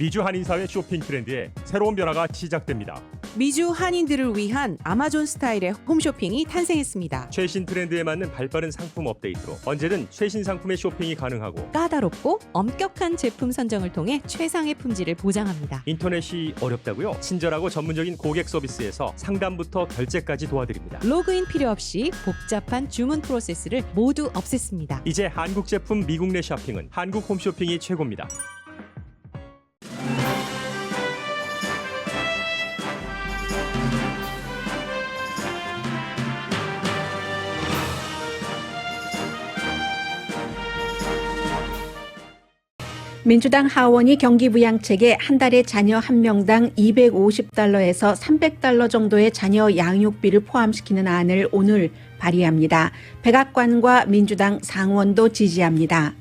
미주 한인사회 쇼핑 트렌드에 새로운 변화가 시작됩니다. 미주 한인들을 위한 아마존 스타일의 홈쇼핑이 탄생했습니다. 최신 트렌드에 맞는 발빠른 상품 업데이트로 언제든 최신 상품의 쇼핑이 가능하고 까다롭고 엄격한 제품 선정을 통해 최상의 품질을 보장합니다. 인터넷이 어렵다고요? 친절하고 전문적인 고객 서비스에서 상담부터 결제까지 도와드립니다. 로그인 필요 없이 복잡한 주문 프로세스를 모두 없앴습니다. 이제 한국 제품 미국 내 쇼핑은 한국 홈쇼핑이 최고입니다. 민주당 하원이 경기부양책에 한 달에 자녀 한 명당 $250에서 $300 정도의 자녀 양육비를 포함시키는 안을 오늘 발의합니다. 백악관과 민주당 상원도 지지합니다.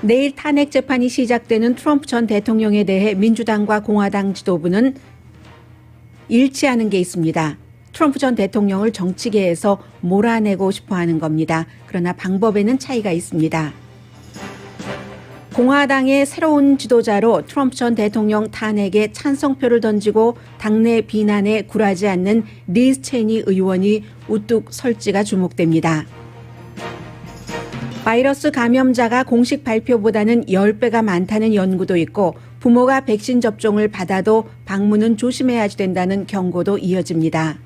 내일 탄핵 재판이 시작되는 트럼프 전 대통령에 대해 민주당과 공화당 지도부는 일치하는 게 있습니다. 트럼프 전 대통령을 정치계에서 몰아내고 싶어 하는 겁니다. 그러나 방법에는 차이가 있습니다. 공화당의 새로운 지도자로 트럼프 전 대통령 탄핵에 찬성표를 던지고 당내 비난에 굴하지 않는 리즈 체니 의원이 우뚝 설지가 주목됩니다. 바이러스 감염자가 공식 발표보다는 10배가 많다는 연구도 있고 부모가 백신 접종을 받아도 방문은 조심해야 된다는 경고도 이어집니다.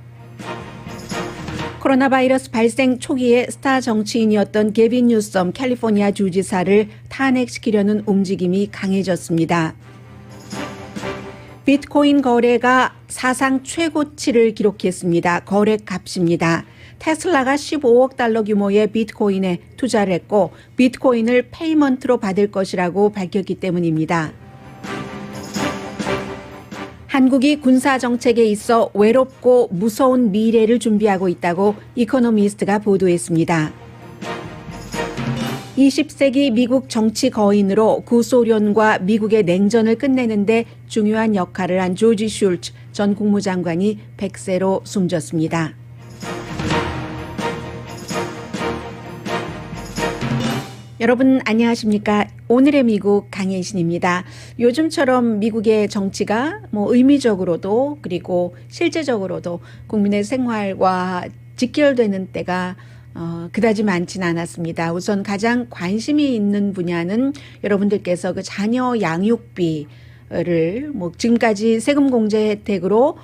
코로나 바이러스 발생 초기에 스타 정치인이었던 게빈 뉴섬 캘리포니아 주지사를 탄핵시키려는 움직임이 강해졌습니다. 비트코인 거래가 사상 최고치를 기록했습니다. 거래 값입니다. 테슬라가 $15억 규모의 비트코인에 투자를 했고 비트코인을 페이먼트로 받을 것이라고 밝혔기 때문입니다. 한국이 군사정책에 있어 외롭고 무서운 미래를 준비하고 있다고 이코노미스트가 보도했습니다. 20세기 미국 정치 거인으로 구소련과 미국의 냉전을 끝내는 데 중요한 역할을 한 조지 슐츠 전 국무장관이 100세로 숨졌습니다. 여러분 안녕하십니까? 오늘의 미국 강혜신입니다. 요즘처럼 미국의 정치가 의미적으로도 그리고 실제적으로도 국민의 생활과 직결되는 때가 그다지 많지는 않았습니다. 우선 가장 관심이 있는 분야는 여러분들께서 그 자녀 양육비를 지금까지 세금 공제 혜택으로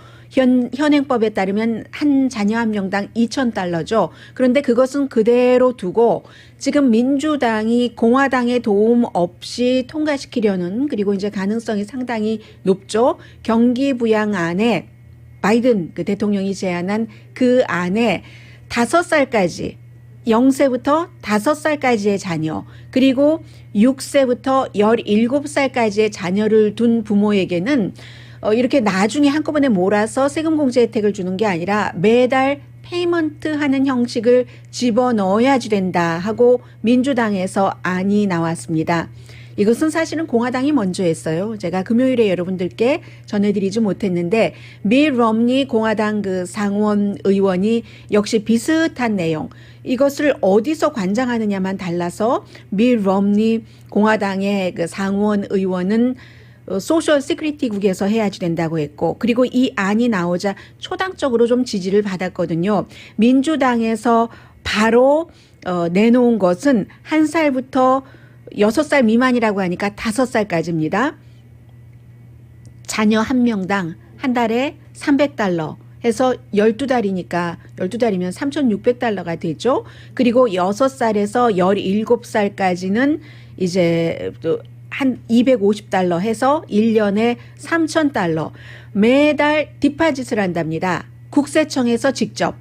현행법에 따르면 한 자녀 한 명당 $2,000죠. 그런데 그것은 그대로 두고 지금 민주당이 공화당의 도움 없이 통과시키려는 그리고 이제 가능성이 상당히 높죠. 경기부양안에 바이든 그 대통령이 제안한 그 안에 5살까지 0세부터 5살까지의 자녀 그리고 6세부터 17살까지의 자녀를 둔 부모에게는 이렇게 나중에 한꺼번에 몰아서 세금 공제 혜택을 주는 게 아니라 매달 페이먼트 하는 형식을 집어넣어야지 된다 하고 민주당에서 안이 나왔습니다. 이것은 사실은 공화당이 먼저 했어요. 제가 금요일에 여러분들께 전해드리지 못했는데 밀 럼니 공화당 그 상원 의원이 역시 비슷한 내용 이것을 어디서 관장하느냐만 달라서 밀 럼니 공화당의 그 상원 의원은 소셜 시큐리티국에서 해야지 된다고 했고 그리고 이 안이 나오자 초당적으로 좀 지지를 받았거든요. 민주당에서 바로 내놓은 것은 1살부터 6살 미만이라고 하니까 5살까지입니다. 자녀 한 명당 한 달에 $300 해서 12달이니까 12달이면 $3,600가 되죠. 그리고 6살에서 17살까지는 이제 한 $250 해서 1년에 $3,000 매달 디파짓을 한답니다. 국세청에서 직접.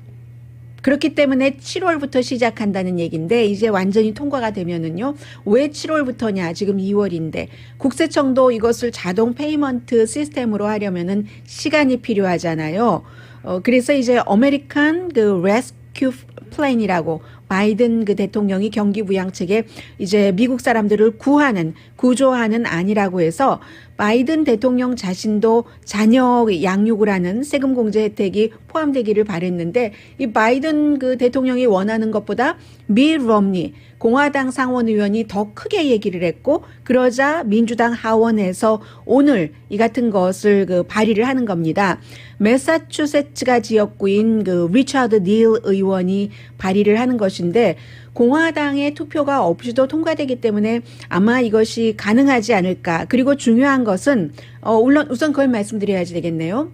그렇기 때문에 7월부터 시작한다는 얘기인데 이제 완전히 통과가 되면은요. 왜 7월부터냐? 지금 2월인데 국세청도 이것을 자동 페이먼트 시스템으로 하려면은 시간이 필요하잖아요. 그래서 이제 아메리칸 그 레스큐 플랜이라고 바이든 그 대통령이 경기부양책에 이제 미국 사람들을 구조하는 안이라고 해서 바이든 대통령 자신도 자녀 양육을 하는 세금 공제 혜택이 포함되기를 바랬는데 이 바이든 그 대통령이 원하는 것보다 밋 롬니 공화당 상원의원이 더 크게 얘기를 했고 그러자 민주당 하원에서 오늘 이 같은 것을 그 발의를 하는 겁니다. 매사추세츠가 지역구인 그 리처드 닐 의원이 발의를 하는 것인데 공화당의 투표가 없이도 통과되기 때문에 아마 이것이 가능하지 않을까. 그리고 중요한 것은 우선 그걸 말씀드려야지 되겠네요.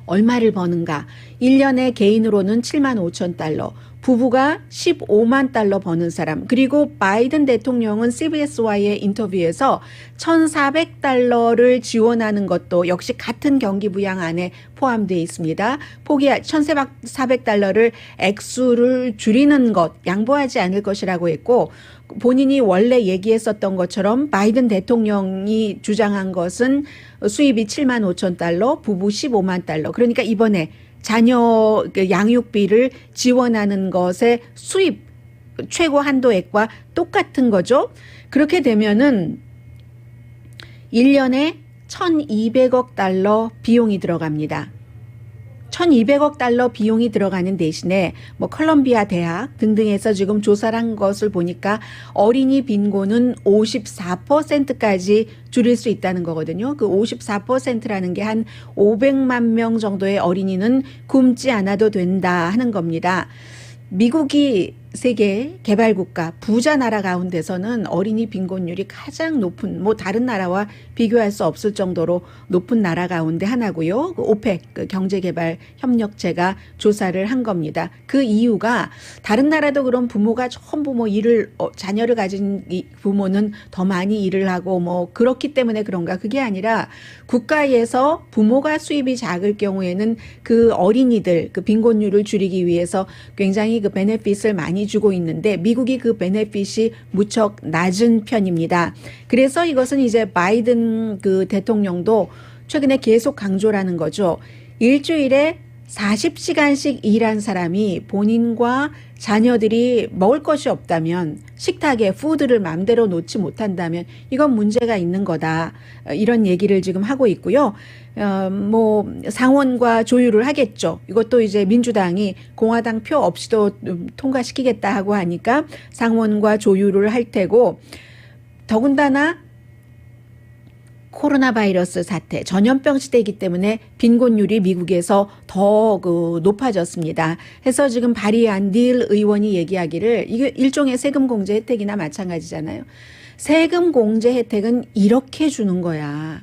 얼마를 버는가. 1년에 개인으로는 7만 5천 달러. 부부가 15만 달러 버는 사람. 그리고 바이든 대통령은 CBS와의 인터뷰에서 1,400달러를 지원하는 것도 역시 같은 경기부양 안에 포함되어 있습니다. 1,400달러를 액수를 줄이는 것, 양보하지 않을 것이라고 했고 본인이 원래 얘기했었던 것처럼 바이든 대통령이 주장한 것은 수입이 7만 5천 달러, 부부 15만 달러. 그러니까 이번에 자녀 양육비를 지원하는 것의 수입 최고 한도액과 똑같은 거죠. 그렇게 되면은 1년에 1,200억 달러 비용이 들어갑니다. 1,200억 달러 비용이 들어가는 대신에 뭐 컬럼비아 대학 등등에서 지금 조사를 한 것을 보니까 어린이 빈곤은 54%까지 줄일 수 있다는 거거든요. 그 54%라는 게 한 500만 명 정도의 어린이는 굶지 않아도 된다 하는 겁니다. 미국이 세계 개발국가 부자 나라 가운데서는 어린이 빈곤율이 가장 높은 뭐 다른 나라와 비교할 수 없을 정도로 높은 나라 가운데 하나고요. 그 오펙 그 경제개발협력체가 조사를 한 겁니다. 그 이유가 다른 나라도 그런 부모가 전부 뭐 자녀를 가진 부모는 더 많이 일을 하고 뭐 그렇기 때문에 그런가 그게 아니라 국가에서 부모가 수입이 작을 경우에는 그 어린이들 그 빈곤율을 줄이기 위해서 굉장히 그 베네핏을 많이 주고 있는데 미국이 그 베네핏이 무척 낮은 편입니다. 그래서 이것은 이제 바이든 그 대통령도 최근에 계속 강조라는 거죠. 일주일에 40시간씩 일한 사람이 본인과 자녀들이 먹을 것이 없다면 식탁에 푸드를 마음대로 놓지 못한다면 이건 문제가 있는 거다. 이런 얘기를 지금 하고 있고요. 뭐 상원과 조율을 하겠죠. 이것도 이제 민주당이 공화당 표 없이도 통과시키겠다 하고 하니까 상원과 조율을 할 테고 더군다나 코로나 바이러스 사태, 전염병 시대이기 때문에 빈곤율이 미국에서 더 높아졌습니다. 해서 지금 발의한 닐 의원이 얘기하기를 이게 일종의 세금 공제 혜택이나 마찬가지잖아요. 세금 공제 혜택은 이렇게 주는 거야.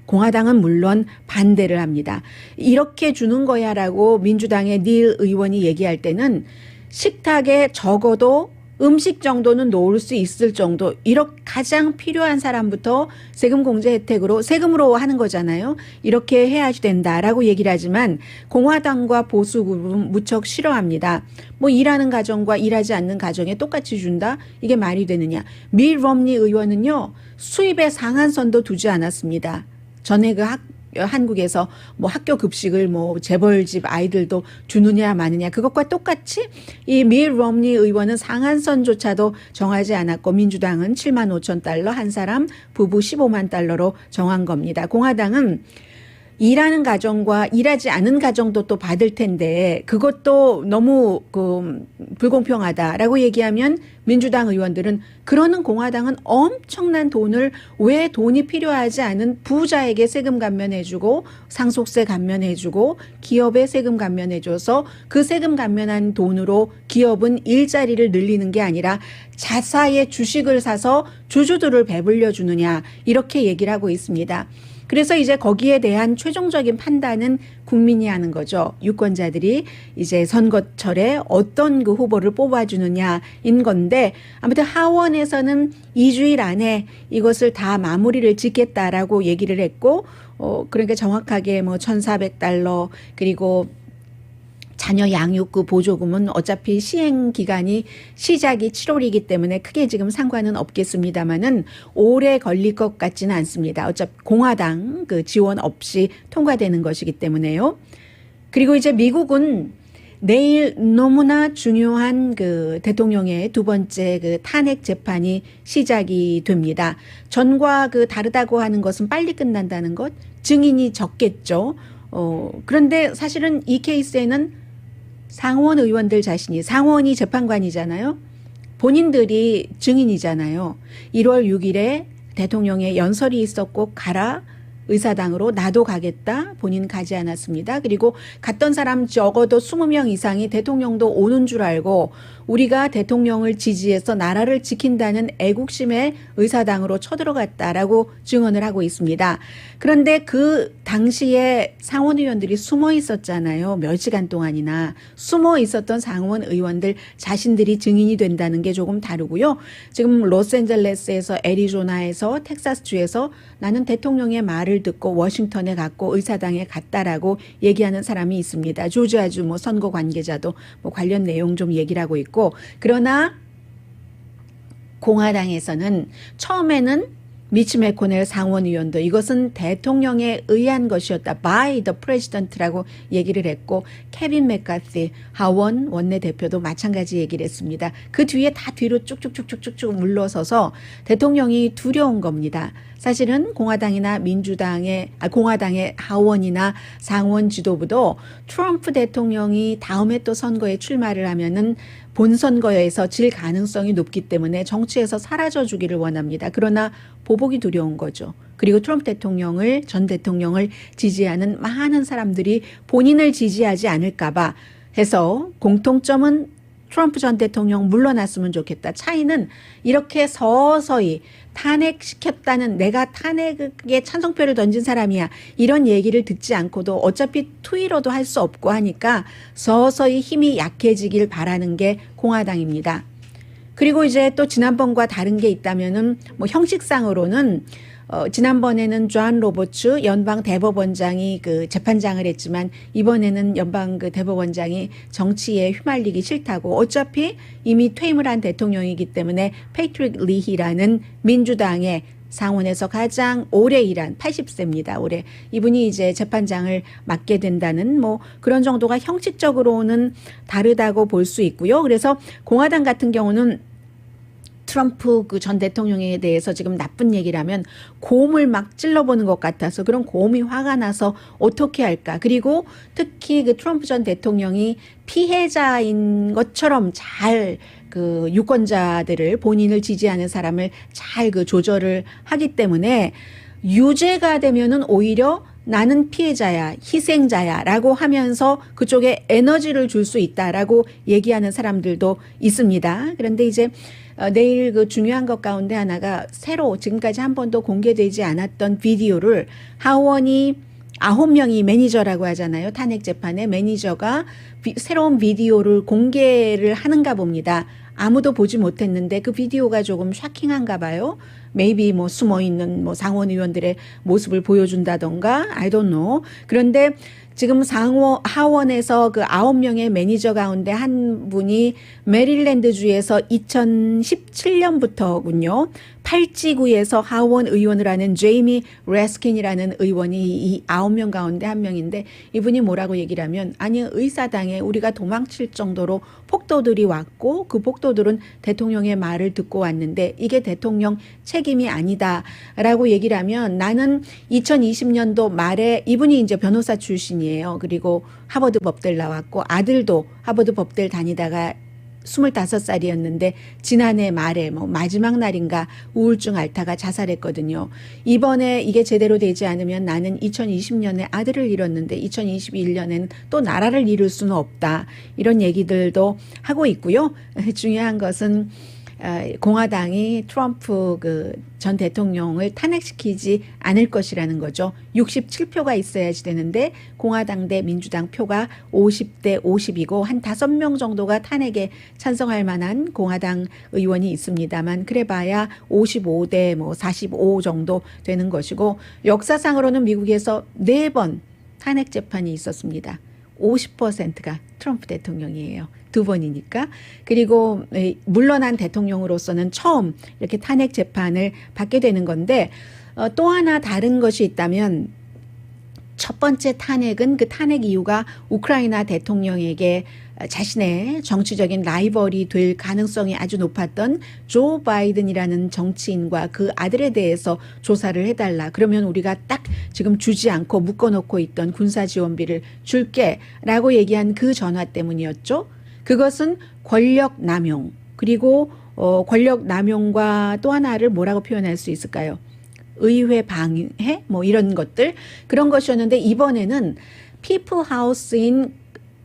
공화당은 물론 반대를 합니다. 이렇게 주는 거야라고 민주당의 닐 의원이 얘기할 때는 식탁에 적어도 음식 정도는 놓을 수 있을 정도 이렇게 가장 필요한 사람부터 세금 공제 혜택으로 세금으로 하는 거잖아요. 이렇게 해야지 된다라고 얘기를 하지만 공화당과 보수그룹은 무척 싫어합니다. 뭐 일하는 가정과 일하지 않는 가정에 똑같이 준다? 이게 말이 되느냐. 밋 롬니 의원은요. 수입의 상한선도 두지 않았습니다. 전에 한국에서 뭐 학교 급식을 뭐 재벌집 아이들도 주느냐 마느냐 그것과 똑같이 이 밋 롬니 의원은 상한선조차도 정하지 않았고 민주당은 7만 5천 달러 한 사람 부부 15만 달러로 정한 겁니다. 공화당은 일하는 가정과 일하지 않은 가정도 또 받을 텐데 그것도 너무 불공평하다라고 얘기하면 민주당 의원들은 그러는 공화당은 엄청난 돈을 왜 돈이 필요하지 않은 부자에게 세금 감면해주고 상속세 감면해주고 기업에 세금 감면해줘서 그 세금 감면한 돈으로 기업은 일자리를 늘리는 게 아니라 자사의 주식을 사서 주주들을 배불려 주느냐 이렇게 얘기를 하고 있습니다. 그래서 이제 거기에 대한 최종적인 판단은 국민이 하는 거죠. 유권자들이 이제 선거철에 어떤 그 후보를 뽑아주느냐인 건데 아무튼 하원에서는 2주일 안에 이것을 다 마무리를 짓겠다라고 얘기를 했고 그러니까 정확하게 뭐 1,400달러 그리고 자녀 양육 그 보조금은 어차피 시행 기간이 시작이 7월이기 때문에 크게 지금 상관은 없겠습니다만은 오래 걸릴 것 같지는 않습니다. 어차피 공화당 그 지원 없이 통과되는 것이기 때문에요. 그리고 이제 미국은 내일 너무나 중요한 그 대통령의 두 번째 그 탄핵 재판이 시작이 됩니다. 전과 그 다르다고 하는 것은 빨리 끝난다는 것, 증인이 적겠죠. 그런데 사실은 이 케이스에는 상원 의원들 자신이, 상원이 재판관이잖아요. 본인들이 증인이잖아요. 1월 6일에 대통령의 연설이 있었고 가라. 의사당으로 나도 가겠다. 본인 가지 않았습니다. 그리고 갔던 사람 적어도 20명 이상이 대통령도 오는 줄 알고 우리가 대통령을 지지해서 나라를 지킨다는 애국심의 의사당으로 쳐들어갔다라고 증언을 하고 있습니다. 그런데 그 당시에 상원 의원들이 숨어 있었잖아요. 몇 시간 동안이나 숨어 있었던 상원 의원들 자신들이 증인이 된다는 게 조금 다르고요. 지금 로스앤젤레스에서, 애리조나에서, 텍사스주에서 나는 대통령의 말을 듣고 워싱턴에 갔고 의사당에 갔다라고 얘기하는 사람이 있습니다. 조지아주 뭐 선거 관계자도 뭐 관련 내용 좀 얘기를 하고 있고, 그러나 공화당에서는 처음에는 미치 매코넬 상원의원도 이것은 대통령에 의한 것이었다. by the president라고 얘기를 했고, 케빈 맥카시 하원 원내대표도 마찬가지 얘기를 했습니다. 그 뒤에 다 뒤로 쭉쭉쭉쭉쭉 물러서서 대통령이 두려운 겁니다. 사실은 공화당이나 공화당의 하원이나 상원 지도부도 트럼프 대통령이 다음에 또 선거에 출마를 하면은 본선거에서 질 가능성이 높기 때문에 정치에서 사라져 주기를 원합니다. 그러나 보복이 두려운 거죠. 그리고 트럼프 전 대통령을 지지하는 많은 사람들이 본인을 지지하지 않을까 봐 해서 공통점은 트럼프 전 대통령 물러났으면 좋겠다. 차이는 이렇게 서서히 탄핵시켰다는, 내가 탄핵에 찬성표를 던진 사람이야, 이런 얘기를 듣지 않고도 어차피 투의로도 할 수 없고 하니까 서서히 힘이 약해지길 바라는 게 공화당입니다. 그리고 이제 또 지난번과 다른 게 있다면은 뭐 형식상으로는 지난번에는 존 로버츠 연방 대법원장이 그 재판장을 했지만 이번에는 연방 그 대법원장이 정치에 휘말리기 싫다고, 어차피 이미 퇴임을 한 대통령이기 때문에 패트릭 리히라는 민주당의 상원에서 가장 오래 일한 80세입니다. 올해 이분이 이제 재판장을 맡게 된다는 뭐 그런 정도가 형식적으로는 다르다고 볼 수 있고요. 그래서 공화당 같은 경우는 트럼프 그 전 대통령에 대해서 지금 나쁜 얘기를 하면 곰을 막 찔러보는 것 같아서, 그런 곰이 화가 나서 어떻게 할까. 그리고 특히 그 트럼프 전 대통령이 피해자인 것처럼 잘 그 유권자들을, 본인을 지지하는 사람을 잘 그 조절을 하기 때문에 유죄가 되면은 오히려 나는 피해자야, 희생자야 라고 하면서 그쪽에 에너지를 줄 수 있다라고 얘기하는 사람들도 있습니다. 그런데 이제 내일 그 중요한 것 가운데 하나가 새로 지금까지 한 번도 공개되지 않았던 비디오를 하원이 9명이 매니저라고 하잖아요. 탄핵 재판에 매니저가 새로운 비디오를 공개를 하는가 봅니다. 아무도 보지 못했는데 그 비디오가 조금 샤킹한가 봐요. maybe 뭐 숨어 있는 뭐 상원 의원들의 모습을 보여준다던가 I don't know. 그런데 지금 하원에서 그 9명의 매니저 가운데 한 분이 메릴랜드주에서 2017년부터군요. 팔지구에서 하원 의원을 하는 제이미 레스킨이라는 의원이 이 9명 가운데 한 명인데, 이분이 뭐라고 얘기를 하면, 아니 의사당에 우리가 도망칠 정도로 폭도들이 왔고 그 폭도들은 대통령의 말을 듣고 왔는데 이게 대통령 책임이 아니다라고 얘기를 하면, 나는 2020년도 말에, 이분이 이제 변호사 출신이에요. 그리고 하버드 법대를 나왔고 아들도 하버드 법대를 다니다가 25살이었는데 지난해 말에 뭐 마지막 날인가 우울증 앓다가 자살했거든요. 이번에 이게 제대로 되지 않으면 나는 2020년에 아들을 잃었는데 2021년에는 또 나라를 잃을 수는 없다. 이런 얘기들도 하고 있고요. 중요한 것은 공화당이 트럼프 그 전 대통령을 탄핵시키지 않을 것이라는 거죠. 67표가 있어야지 되는데 공화당 대 민주당 표가 50대 50이고 한 5명 정도가 탄핵에 찬성할 만한 공화당 의원이 있습니다만, 그래봐야 55대 뭐 45 정도 되는 것이고, 역사상으로는 미국에서 4번 탄핵 재판이 있었습니다. 50%가 트럼프 대통령이에요. 2번이니까. 그리고 물러난 대통령으로서는 처음 이렇게 탄핵 재판을 받게 되는 건데, 또 하나 다른 것이 있다면 첫 번째 탄핵은 그 탄핵 이유가 우크라이나 대통령에게 자신의 정치적인 라이벌이 될 가능성이 아주 높았던 조 바이든이라는 정치인과 그 아들에 대해서 조사를 해달라. 그러면 우리가 딱 지금 주지 않고 묶어놓고 있던 군사지원비를 줄게라고 얘기한 그 전화 때문이었죠. 그것은 권력 남용, 그리고 권력 남용과 또 하나를 뭐라고 표현할 수 있을까요? 의회 방해 뭐 이런 것들, 그런 것이었는데 이번에는 피플 하우스인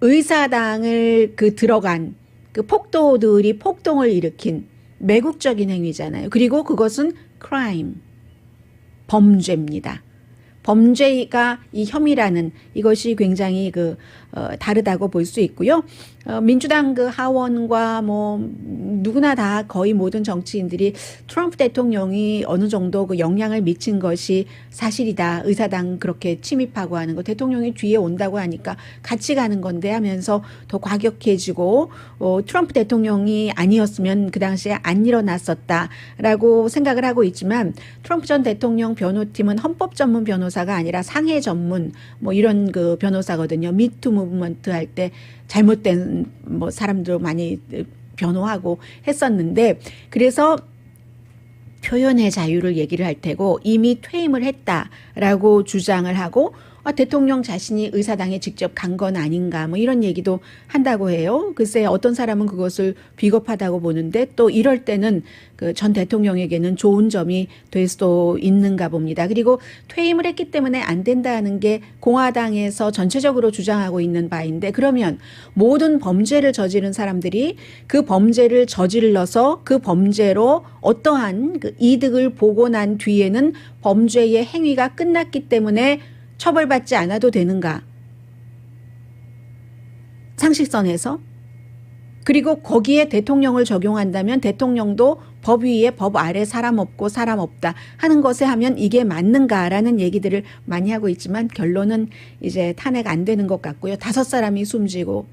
의사당을 들어간 그 폭도들이 폭동을 일으킨 매국적인 행위잖아요. 그리고 그것은 crime, 범죄입니다. 범죄가 이 혐의라는 이것이 굉장히 다르다고 볼 수 있고요. 민주당 하원과 뭐 누구나 다 거의 모든 정치인들이 트럼프 대통령이 어느 정도 영향을 미친 것이 사실이다. 의사당 그렇게 침입하고 하는 거, 대통령이 뒤에 온다고 하니까 같이 가는 건데 하면서 더 과격해지고, 트럼프 대통령이 아니었으면 그 당시에 안 일어났었다라고 생각을 하고 있지만, 트럼프 전 대통령 변호팀은 헌법 전문 변호사가 아니라 상해 전문 뭐 이런 변호사거든요. 미투 무브먼트 할 때 잘못된 뭐 사람들 많이 변호하고 했었는데, 그래서 표현의 자유를 얘기를 할 테고 이미 퇴임을 했다라고 주장을 하고, 대통령 자신이 의사당에 직접 간 건 아닌가 뭐 이런 얘기도 한다고 해요. 글쎄 어떤 사람은 그것을 비겁하다고 보는데, 또 이럴 때는 그 전 대통령에게는 좋은 점이 될 수도 있는가 봅니다. 그리고 퇴임을 했기 때문에 안 된다는 게 공화당에서 전체적으로 주장하고 있는 바인데, 그러면 모든 범죄를 저지른 사람들이 그 범죄를 저질러서 그 범죄로 어떠한 이득을 보고 난 뒤에는 범죄의 행위가 끝났기 때문에 처벌받지 않아도 되는가? 상식선에서. 그리고 거기에 대통령을 적용한다면 대통령도 법 위에 법 아래 사람 없고 사람 없다 하는 것에 하면 이게 맞는가라는 얘기들을 많이 하고 있지만, 결론은 이제 탄핵 안 되는 것 같고요. 5사람이 숨지고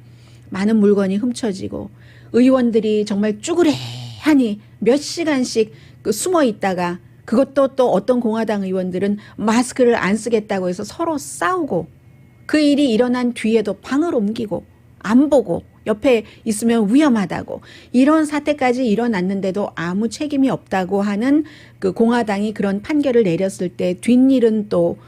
많은 물건이 훔쳐지고 의원들이 정말 쭈그레하니 몇 시간씩 숨어 있다가, 그것도 또 어떤 공화당 의원들은 마스크를 안 쓰겠다고 해서 서로 싸우고, 그 일이 일어난 뒤에도 방을 옮기고 안 보고 옆에 있으면 위험하다고, 이런 사태까지 일어났는데도 아무 책임이 없다고 하는 그 공화당이 그런 판결을 내렸을 때 뒷일은 또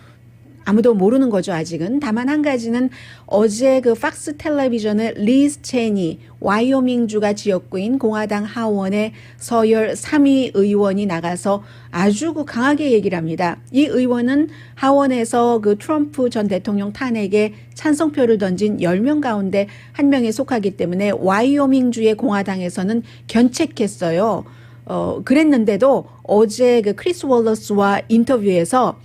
아무도 모르는 거죠, 아직은. 다만 한 가지는 어제 팍스 텔레비전의 리즈 체니, 와이오밍주가 지역구인 공화당 하원의 서열 3위 의원이 나가서 아주 강하게 얘기를 합니다. 이 의원은 하원에서 트럼프 전 대통령 탄핵에 찬성표를 던진 10명 가운데 1명에 속하기 때문에 와이오밍주의 공화당에서는 견책했어요. 그랬는데도 어제 크리스 월러스와 인터뷰에서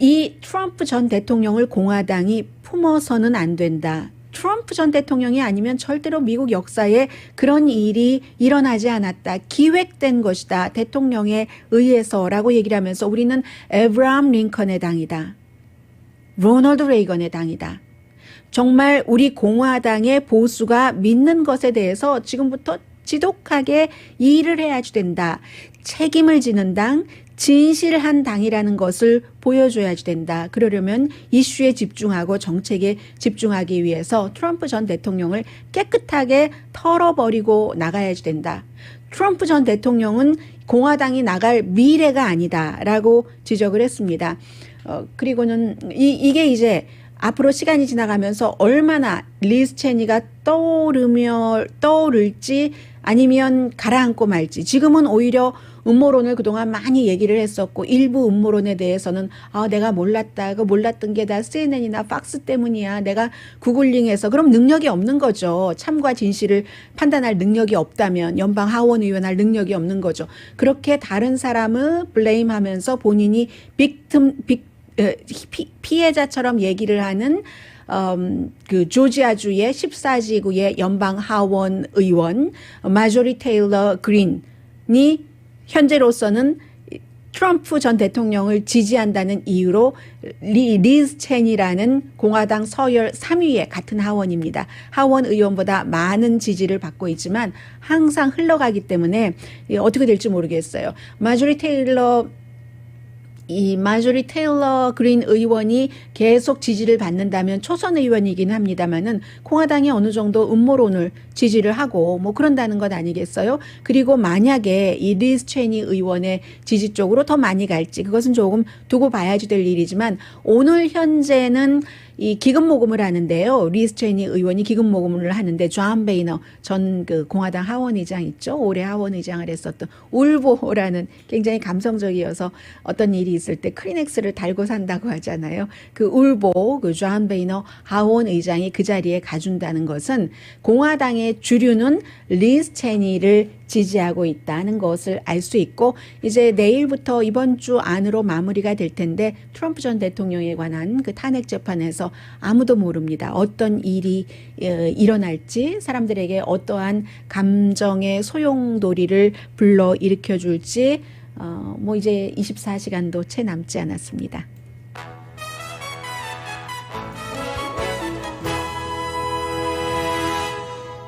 이 트럼프 전 대통령을 공화당이 품어서는 안 된다. 트럼프 전 대통령이 아니면 절대로 미국 역사에 그런 일이 일어나지 않았다. 기획된 것이다. 대통령에 의해서라고 얘기를 하면서 우리는 에브라함 링컨의 당이다. 로널드 레이건의 당이다. 정말 우리 공화당의 보수가 믿는 것에 대해서 지금부터 지독하게 일을 해야지 된다. 책임을 지는 당, 진실한 당이라는 것을 보여줘야지 된다. 그러려면 이슈에 집중하고 정책에 집중하기 위해서 트럼프 전 대통령을 깨끗하게 털어버리고 나가야지 된다. 트럼프 전 대통령은 공화당이 나갈 미래가 아니다라고 지적을 했습니다. 그리고는 이게 이제 앞으로 시간이 지나가면서 얼마나 리즈 체니가 떠오를지 아니면 가라앉고 말지. 지금은 오히려 음모론을 그동안 많이 얘기를 했었고, 일부 음모론에 대해서는 내가 몰랐다. 몰랐던 게 다 CNN이나 팍스 때문이야. 내가 구글링해서. 그럼 능력이 없는 거죠. 참과 진실을 판단할 능력이 없다면 연방 하원 의원 할 능력이 없는 거죠. 그렇게 다른 사람을 블레임하면서 본인이 피해자처럼 얘기를 하는 조지아주의 14지구의 연방 하원 의원 마조리 테일러 그린이 현재로서는 트럼프 전 대통령을 지지한다는 이유로 리즈 체니라는 공화당 서열 3위의 같은 하원입니다. 하원 의원보다 많은 지지를 받고 있지만 항상 흘러가기 때문에 어떻게 될지 모르겠어요. 마조리 테일러 이 마조리 테일러 그린 의원이 계속 지지를 받는다면 초선 의원이긴 합니다만은 공화당이 어느 정도 음모론을 지지를 하고 뭐 그런다는 것 아니겠어요? 그리고 만약에 이 리즈 체니 의원의 지지 쪽으로 더 많이 갈지 그것은 조금 두고 봐야지 될 일이지만 오늘 현재는 이 기금 모금을 하는데요. 리즈 체니 의원이 기금 모금을 하는데 존 베이너 전 그 공화당 하원의장 있죠. 올해 하원의장을 했었던 울보라는 굉장히 감성적이어서 어떤 일이 있을 때 크리넥스를 달고 산다고 하잖아요. 그 울보 그 존 베이너 하원의장이 그 자리에 가준다는 것은 공화당의 주류는 리즈 체니를 지지하고 있다는 것을 알 수 있고 이제 내일부터 이번 주 안으로 마무리가 될 텐데 트럼프 전 대통령에 관한 그 탄핵 재판에서 아무도 모릅니다. 어떤 일이 일어날지 사람들에게 어떠한 감정의 소용돌이를 불러 일으켜 줄지 뭐 이제 24시간도 채 남지 않았습니다.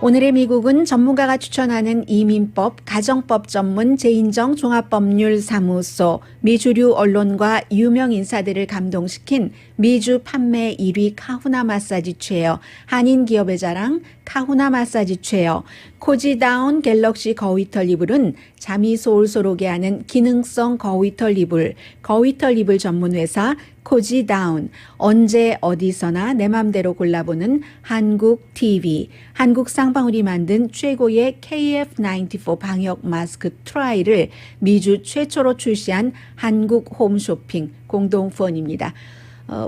오늘의 미국은 전문가가 추천하는 이민법, 가정법 전문 제인정 종합법률사무소, 미주류 언론과 유명 인사들을 감동시킨 미주 판매 1위 카후나 마사지 체어, 한인 기업의 자랑 카후나 마사지 체어, 코지다운 갤럭시 거위털 이불은 잠이 솔솔 오게 하는 기능성 거위털 이불, 거위털 이불 전문 회사 코지다운, 언제 어디서나 내 맘대로 골라보는 한국 TV, 한국 쌍방울이 만든 최고의 KF94 방역 마스크 트라이를 미주 최초로 출시한 한국 홈쇼핑 공동후원입니다.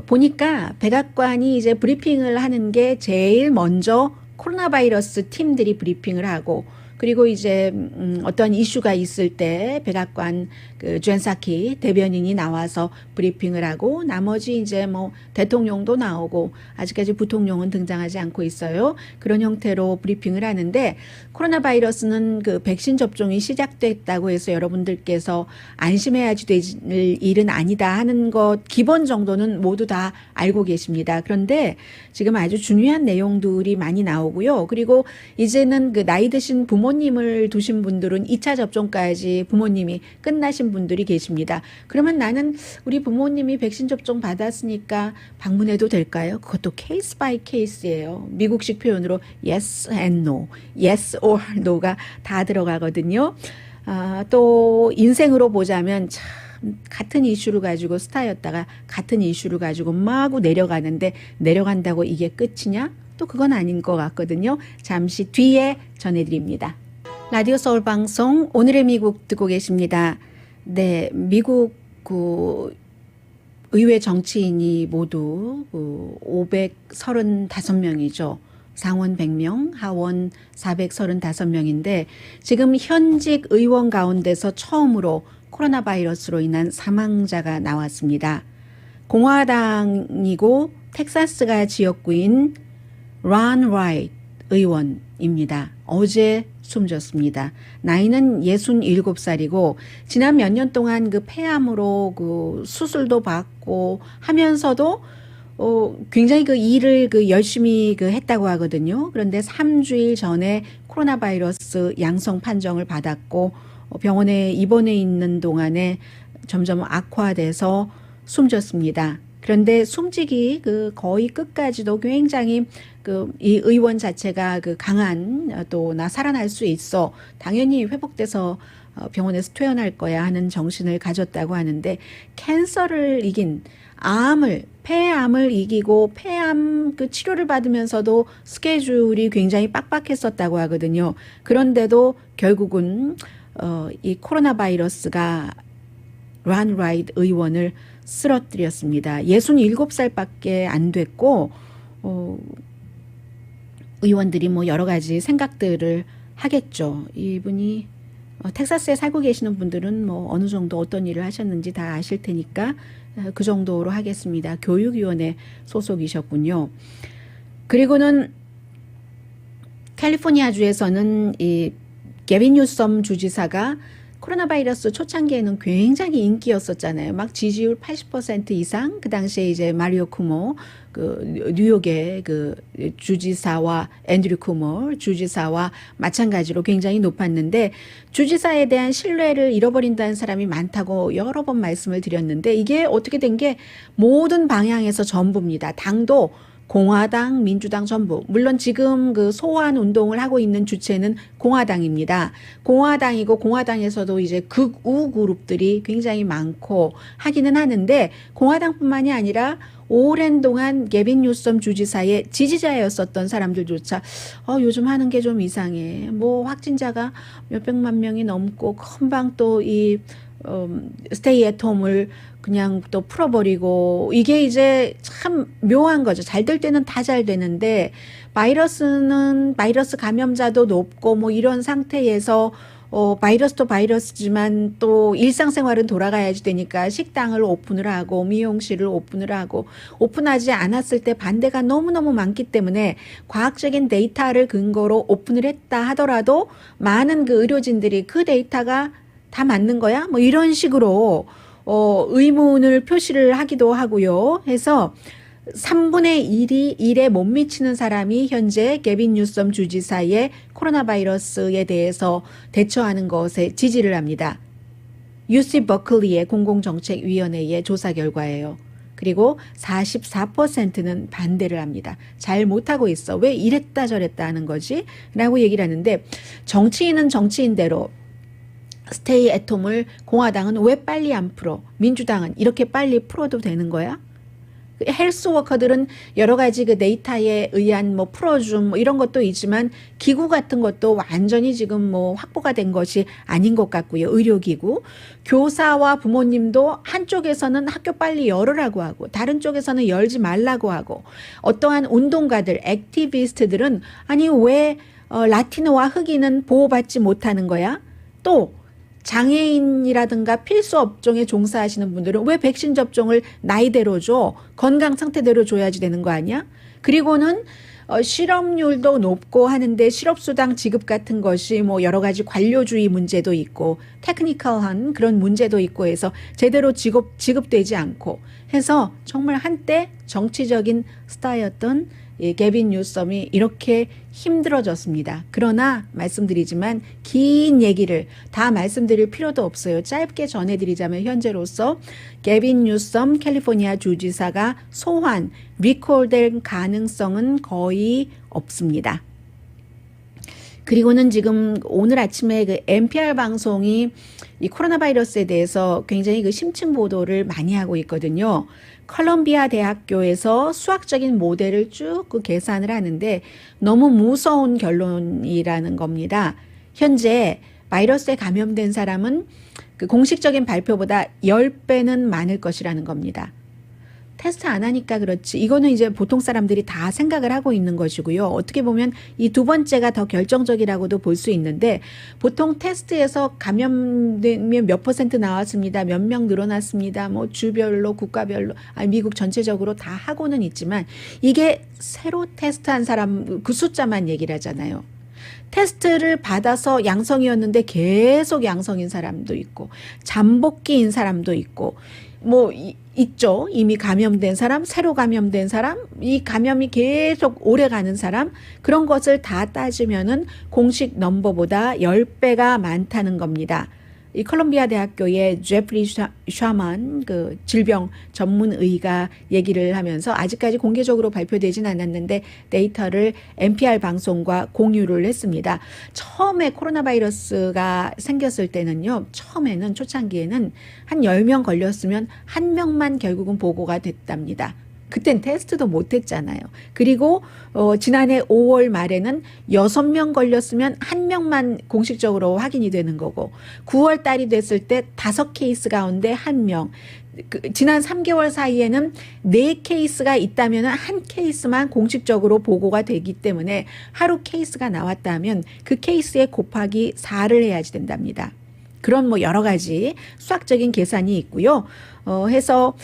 보니까 백악관이 이제 브리핑을 하는 게 제일 먼저 코로나 바이러스 팀들이 브리핑을 하고 그리고 이제 어떤 이슈가 있을 때 백악관 그 쟈사키 대변인이 나와서 브리핑을 하고 나머지 이제 뭐 대통령도 나오고 아직까지 부통령은 등장하지 않고 있어요. 그런 형태로 브리핑을 하는데 코로나 바이러스는 그 백신 접종이 시작됐다고 해서 여러분들께서 안심해야지 될 일은 아니다 하는 것 기본 정도는 모두 다 알고 계십니다. 그런데 지금 아주 중요한 내용들이 많이 나오고요. 그리고 이제는 그 나이 드신 부모님을 두신 분들은 2차 접종까지 부모님이 끝나신 분들이 계십니다. 그러면 나는 우리 부모님이 백신 접종 받았으니까 방문해도 될까요? 그것도 케이스 바이 케이스예요. 미국식 표현으로 yes and no, yes or no가 다 들어가거든요. 또 인생으로 보자면 참 같은 이슈를 가지고 스타였다가 같은 이슈를 가지고 마구 내려가는데 내려간다고 이게 끝이냐? 또 그건 아닌 것 같거든요. 잠시 뒤에 전해드립니다. 라디오 서울 방송 오늘의 미국 듣고 계십니다. 네, 미국 그 의회 정치인이 모두 535명이죠. 상원 100명, 하원 435명인데 지금 현직 의원 가운데서 처음으로 코로나 바이러스로 인한 사망자가 나왔습니다. 공화당이고 텍사스가 지역구인 론 라이트 의원입니다. 어제 숨졌습니다. 나이는 67살이고 지난 몇 년 동안 그 폐암으로 그 수술도 받고 하면서도 굉장히 그 일을 그 열심히 그 했다고 하거든요. 그런데 3주일 전에 코로나 바이러스 양성 판정을 받았고 병원에 입원해 있는 동안에 점점 악화돼서 숨졌습니다. 그런데 숨지기 그 거의 끝까지도 굉장히 이 의원 자체가 그 강한 또 나 살아날 수 있어 당연히 회복돼서 병원에서 퇴원할 거야 하는 정신을 가졌다고 하는데 캔서를 이긴 폐암을 이기고 폐암 그 치료를 받으면서도 스케줄이 굉장히 빡빡했었다고 하거든요. 그런데도 결국은 이 코로나 바이러스가 론 라이트 의원을 쓰러뜨렸습니다. 67살밖에 안 됐고 의원들이 뭐 여러 가지 생각들을 하겠죠. 이분이 텍사스에 살고 계시는 분들은 뭐 어느 정도 어떤 일을 하셨는지 다 아실 테니까 그 정도로 하겠습니다. 교육위원회 소속이셨군요. 그리고는 캘리포니아주에서는 이 게빈 뉴섬 주지사가 코로나 바이러스 초창기에는 굉장히 인기였었잖아요. 막 지지율 80% 이상. 그 당시에 이제 마리오 쿠모 그 뉴욕의 그 주지사와 앤드류 쿠모 주지사와 마찬가지로 굉장히 높았는데 주지사에 대한 신뢰를 잃어버린다는 사람이 많다고 여러 번 말씀을 드렸는데 이게 어떻게 된 게 모든 방향에서 전부입니다. 당도 공화당, 민주당 전부. 물론 지금 그 소환 운동을 하고 있는 주체는 공화당입니다. 공화당이고 공화당에서도 이제 극우 그룹들이 굉장히 많고 하기는 하는데 공화당뿐만이 아니라 오랜 동안 게빈 뉴섬 주지사의 지지자였었던 사람들조차 요즘 하는 게 좀 이상해. 뭐 확진자가 몇백만 명이 넘고 금방 또 이 스테이 앳 홈을 그냥 또 풀어버리고 이게 이제 참 묘한 거죠. 잘 될 때는 다 잘 되는데 바이러스 감염자도 높고 뭐 이런 상태에서 바이러스도 바이러스지만 또 일상생활은 돌아가야지 되니까 식당을 오픈을 하고 미용실을 오픈을 하고 오픈하지 않았을 때 반대가 너무너무 많기 때문에 과학적인 데이터를 근거로 오픈을 했다 하더라도 많은 그 의료진들이 그 데이터가 다 맞는 거야? 뭐 이런 식으로 의문을 표시를 하기도 하고요. 해서 3분의 1에 못 미치는 사람이 현재 게빈 뉴섬 주지사의 코로나 바이러스에 대해서 대처하는 것에 지지를 합니다. UC 버클리의 공공정책위원회의 조사 결과예요. 그리고 44%는 반대를 합니다. 잘 못하고 있어. 왜 이랬다 저랬다 하는 거지? 라고 얘기를 하는데 정치인은 정치인대로 스테이 애톰을 공화당은 왜 빨리 안 풀어? 민주당은 이렇게 빨리 풀어도 되는 거야? 헬스 워커들은 여러 가지 그 데이터에 의한 뭐 풀어줌 뭐 이런 것도 있지만 기구 같은 것도 완전히 지금 뭐 확보가 된 것이 아닌 것 같고요. 의료기구. 교사와 부모님도 한쪽에서는 학교 빨리 열으라고 하고 다른 쪽에서는 열지 말라고 하고 어떠한 운동가들, 액티비스트들은 아니 왜 라티노와 흑인은 보호받지 못하는 거야? 또 장애인이라든가 필수 업종에 종사하시는 분들은 왜 백신 접종을 나이대로 줘? 건강 상태대로 줘야지 되는 거 아니야? 그리고는 실업률도 높고 하는데 실업수당 지급 같은 것이 뭐 여러 가지 관료주의 문제도 있고 테크니컬한 그런 문제도 있고 해서 제대로 지급되지 않고 해서 정말 한때 정치적인 스타였던 게빈 뉴섬이 이렇게 힘들어졌습니다. 그러나 말씀드리지만 긴 얘기를 다 말씀드릴 필요도 없어요. 짧게 전해드리자면 현재로서 게빈 뉴섬 캘리포니아 주지사가 소환, 리콜될 가능성은 거의 없습니다. 그리고는 지금 오늘 아침에 그 NPR 방송이 이 코로나 바이러스에 대해서 굉장히 그 심층 보도를 많이 하고 있거든요. 컬럼비아 대학교에서 수학적인 모델을 쭉 그 계산을 하는데 너무 무서운 결론이라는 겁니다. 현재 바이러스에 감염된 사람은 그 공식적인 발표보다 10배는 많을 것이라는 겁니다. 테스트 안 하니까 그렇지. 이거는 이제 보통 사람들이 다 생각을 하고 있는 것이고요. 어떻게 보면 이 두 번째가 더 결정적이라고도 볼 수 있는데 보통 테스트에서 감염되면 몇 % 나왔습니다. 몇 명 늘어났습니다. 뭐 주별로 국가별로 미국 전체적으로 다 하고는 있지만 이게 새로 테스트한 사람 그 숫자만 얘기를 하잖아요. 테스트를 받아서 양성이었는데 계속 양성인 사람도 있고 잠복기인 사람도 있고 뭐 있죠. 이미 감염된 사람, 새로 감염된 사람, 이 감염이 계속 오래 가는 사람 그런 것을 다 따지면은 공식 넘버보다 10배가 많다는 겁니다. 이 컬럼비아 대학교의 제프리 샤만 그 질병 전문의가 얘기를 하면서 아직까지 공개적으로 발표되진 않았는데 데이터를 NPR 방송과 공유를 했습니다. 처음에 코로나 바이러스가 생겼을 때는요. 처음에는 초창기에는 한 10명 걸렸으면 1명만 결국은 보고가 됐답니다. 그땐 테스트도 못했잖아요. 그리고 지난해 5월 말에는 6명 걸렸으면 1명만 공식적으로 확인이 되는 거고 9월 달이 됐을 때 5케이스 가운데 1명 지난 3개월 사이에는 4케이스가 있다면 한 케이스만 공식적으로 보고가 되기 때문에 하루 케이스가 나왔다면 그 케이스에 곱하기 4를 해야지 된답니다. 그런 뭐 여러 가지 수학적인 계산이 있고요. 해서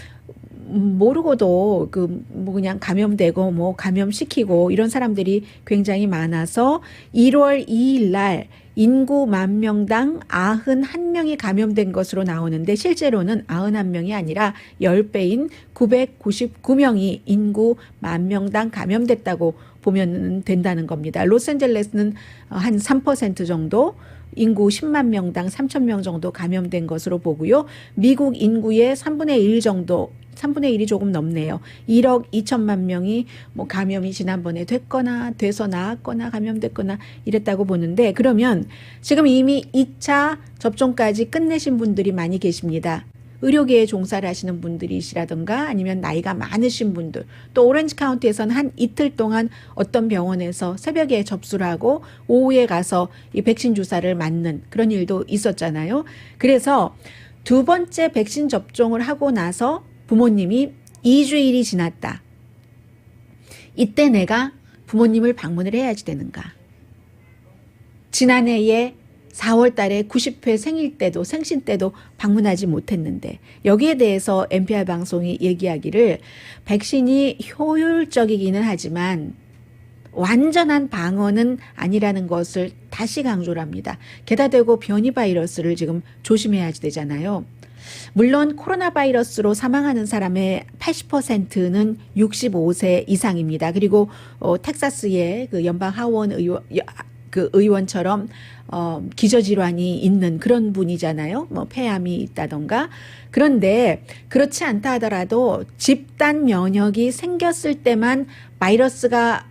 모르고도 뭐 그냥 감염되고 뭐 감염시키고 이런 사람들이 굉장히 많아서 1월 2일 날 인구 10,000명당 91명이 감염된 것으로 나오는데 실제로는 91명이 아니라 10배인 999명이 인구 10,000명당 감염됐다고 보면 된다는 겁니다. 로스앤젤레스는 한 3% 정도, 인구 10만 명당 3,000명 정도 감염된 것으로 보고요. 미국 인구의 3분의 1 정도, 3분의 1이 조금 넘네요. 1억 2천만 명이 뭐 감염이 지난번에 됐거나 돼서 나았거나 감염됐거나 이랬다고 보는데, 그러면 지금 이미 2차 접종까지 끝내신 분들이 많이 계십니다. 의료계에 종사를 하시는 분들이시라든가 아니면 나이가 많으신 분들, 또 오렌지 카운티에서는 한 이틀 동안 어떤 병원에서 새벽에 접수를 하고 오후에 가서 이 백신 주사를 맞는 그런 일도 있었잖아요. 그래서 두 번째 백신 접종을 하고 나서 부모님이 2주일이 지났다. 이때 내가 부모님을 방문을 해야지 되는가. 지난해에 4월 달에 90회 생일 때도 생신 때도 방문하지 못했는데, 여기에 대해서 NPR 방송이 얘기하기를 백신이 효율적이기는 하지만 완전한 방어는 아니라는 것을 다시 강조를 합니다. 게다 대고 변이 바이러스를 지금 조심해야지 되잖아요. 물론 코로나 바이러스로 사망하는 사람의 80%는 65세 이상입니다. 그리고 텍사스의 그 연방 하원 의원처럼 기저질환이 있는 그런 분이잖아요. 뭐 폐암이 있다던가. 그런데 그렇지 않다 하더라도 집단 면역이 생겼을 때만 바이러스가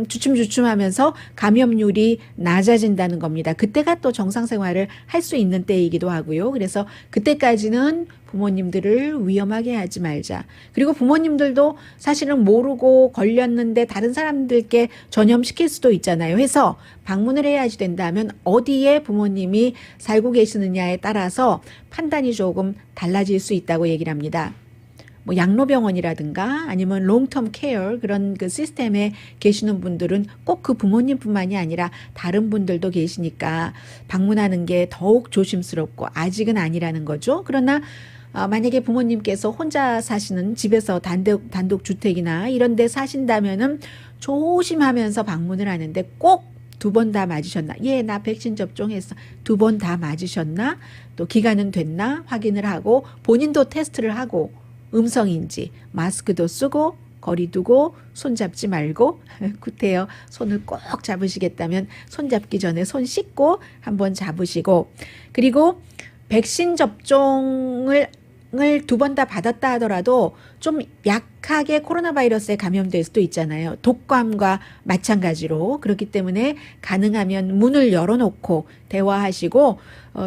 주춤주춤하면서 감염률이 낮아진다는 겁니다. 그때가 또 정상 생활을 할 수 있는 때이기도 하고요. 그래서 그때까지는 부모님들을 위험하게 하지 말자. 그리고 부모님들도 사실은 모르고 걸렸는데 다른 사람들께 전염시킬 수도 있잖아요. 해서 방문을 해야지 된다면 어디에 부모님이 살고 계시느냐에 따라서 판단이 조금 달라질 수 있다고 얘기를 합니다. 뭐 양로병원이라든가 아니면 롱텀 케어 그런 그 시스템에 계시는 분들은 꼭 그 부모님뿐만이 아니라 다른 분들도 계시니까 방문하는 게 더욱 조심스럽고 아직은 아니라는 거죠. 그러나 만약에 부모님께서 혼자 사시는 집에서 단독 주택이나 이런 데 사신다면은 조심하면서 방문을 하는데, 꼭 2번 다 맞으셨나? 예, 나 백신 접종했어. 2번 다 맞으셨나? 또 기간은 됐나? 확인을 하고 본인도 테스트를 하고 음성인지 마스크도 쓰고 거리 두고 손 잡지 말고 구태여 손을 꼭 잡으시겠다면 손 잡기 전에 손 씻고 한번 잡으시고, 그리고 백신 접종을 2번 다 받았다 하더라도 좀 약하게 코로나 바이러스에 감염될 수도 있잖아요. 독감과 마찬가지로. 그렇기 때문에 가능하면 문을 열어놓고 대화하시고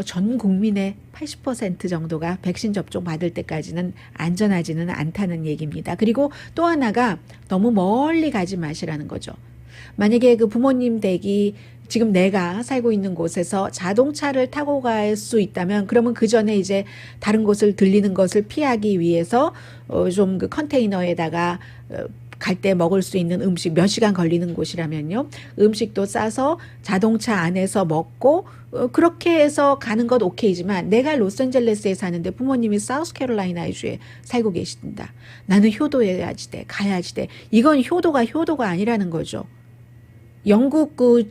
전 국민의 80% 정도가 백신 접종 받을 때까지는 안전하지는 않다는 얘기입니다. 그리고 또 하나가 너무 멀리 가지 마시라는 거죠. 만약에 그 부모님 댁이 지금 내가 살고 있는 곳에서 자동차를 타고 갈 수 있다면, 그러면 그 전에 이제 다른 곳을 들리는 것을 피하기 위해서 좀 그 컨테이너에다가 갈 때 먹을 수 있는 음식, 몇 시간 걸리는 곳이라면요, 음식도 싸서 자동차 안에서 먹고 그렇게 해서 가는 것 오케이지만, 내가 로스앤젤레스에 사는데 부모님이 사우스캐롤라이나 주에 살고 계신다. 나는 효도해야지 돼, 가야지 돼. 이건 효도가 아니라는 거죠. 영국 그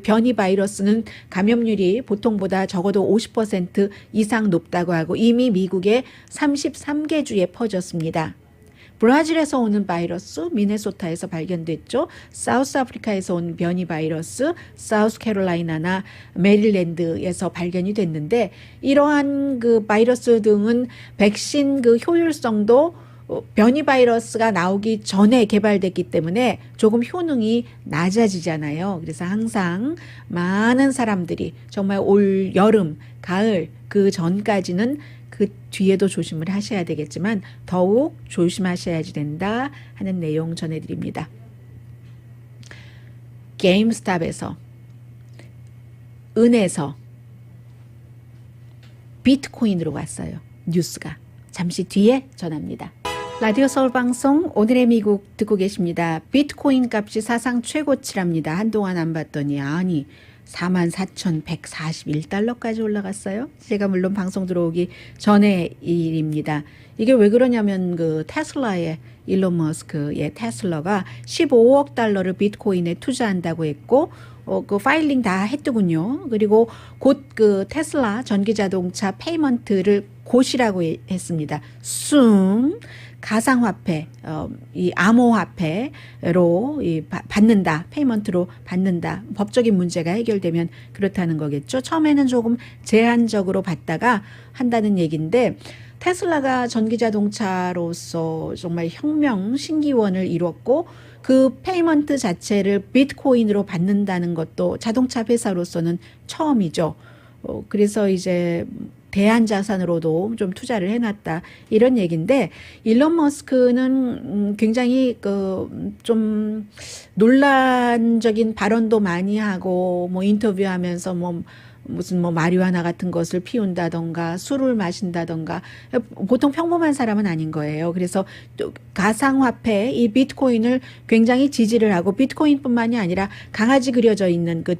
변이 바이러스는 감염률이 보통보다 적어도 50% 이상 높다고 하고 이미 미국의 33개 주에 퍼졌습니다. 브라질에서 오는 바이러스 미네소타에서 발견됐죠. 사우스 아프리카에서 온 변이 바이러스 사우스캐롤라이나나 메릴랜드에서 발견이 됐는데, 이러한 그 바이러스 등은 백신 그 효율성도 변이 바이러스가 나오기 전에 개발됐기 때문에 조금 효능이 낮아지잖아요. 그래서 항상 많은 사람들이 정말 올 여름, 가을 그 전까지는 그 뒤에도 조심을 하셔야 되겠지만 더욱 조심하셔야지 된다 하는 내용 전해드립니다. 게임스탑에서, 은에서 비트코인으로 왔어요. 뉴스가. 잠시 뒤에 전합니다. 라디오 서울 방송 오늘의 미국 듣고 계십니다. 비트코인 값이 사상 최고치랍니다. 한동안 안 봤더니 44,141달러까지 올라갔어요. 제가 물론 방송 들어오기 전의 일입니다. 이게 왜 그러냐면 그 테슬라의 일론 머스크의 테슬라가 15억 달러를 비트코인에 투자한다고 했고 그 파일링 다 했더군요. 그리고 곧 그 테슬라 전기자동차 페이먼트를 곧이라고 했습니다. soon 가상화폐, 이 암호화폐로 받는다, 페이먼트로 받는다. 법적인 문제가 해결되면 그렇다는 거겠죠. 처음에는 조금 제한적으로 받다가 한다는 얘기인데 테슬라가 전기자동차로서 정말 혁명, 신기원을 이뤘고 그 페이먼트 자체를 비트코인으로 받는다는 것도 자동차 회사로서는 처음이죠. 그래서 이제 대안자산으로도 좀 투자를 해놨다 이런 얘기인데 일론 머스크는 굉장히 그 좀 논란적인 발언도 많이 하고 뭐 인터뷰하면서 뭐 무슨 뭐 마리화나 같은 것을 피운다던가 술을 마신다던가 보통 평범한 사람은 아닌 거예요. 그래서 또 가상화폐 이 비트코인을 굉장히 지지를 하고 비트코인뿐만이 아니라 강아지 그려져 있는 그